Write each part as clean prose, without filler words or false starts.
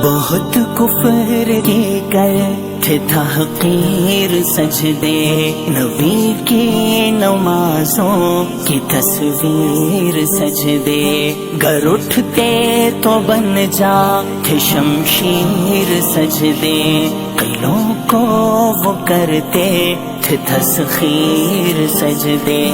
بہت کفر کی کرتے تحقیر سجدے، نبی کی نمازوں کی تصویر سجدے، گر اٹھتے تو بن جاتے شمشیر سجدے، قلوں کو وہ کرتے تھے تسخیر سجدے،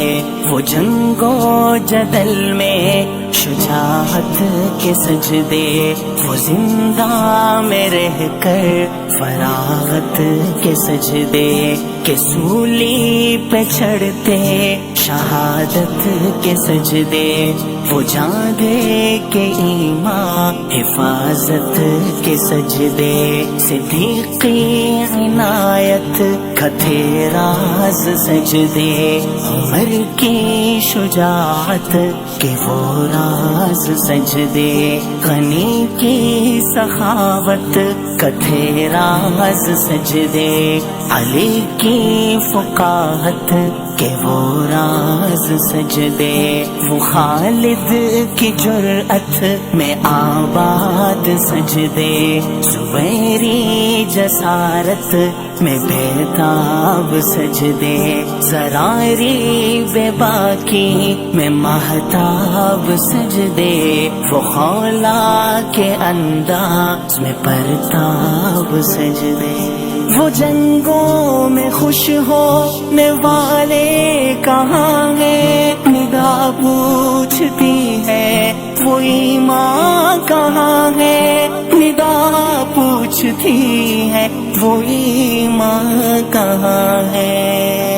وہ جنگ و جدل میں شجاعت کے سجدے، وہ زندہ میں رہ کر فراغت کے سجدے، کہ سولی پہ چڑھتے شہادت کے سجدے، وہ جان دے کے ایمان حفاظت کے سجدے، صدیقی عنایت کا تھے راز سجدے، عمر کی شجاعت کے وہ راز سجدے، غنی کی سخاوت کا تھے راز سجدے، علی کی فقاہت کہ وہ راز سجدے، وہ خالد کی جرأت میں آباد سجدے، زبیری جسارت میں بیتاب سجدے، زراری بے باکی میں مہتاب سجدے، وہ خولا کے انداز میں پرتاب سجدے، وہ جنگوں میں خوش ہونے والے کہاں ہیں، نگاہ پوچھتی ہے وہ ایمان کہاں ہے، نگاہ پوچھتی ہے وہ ایمان کہاں ہے۔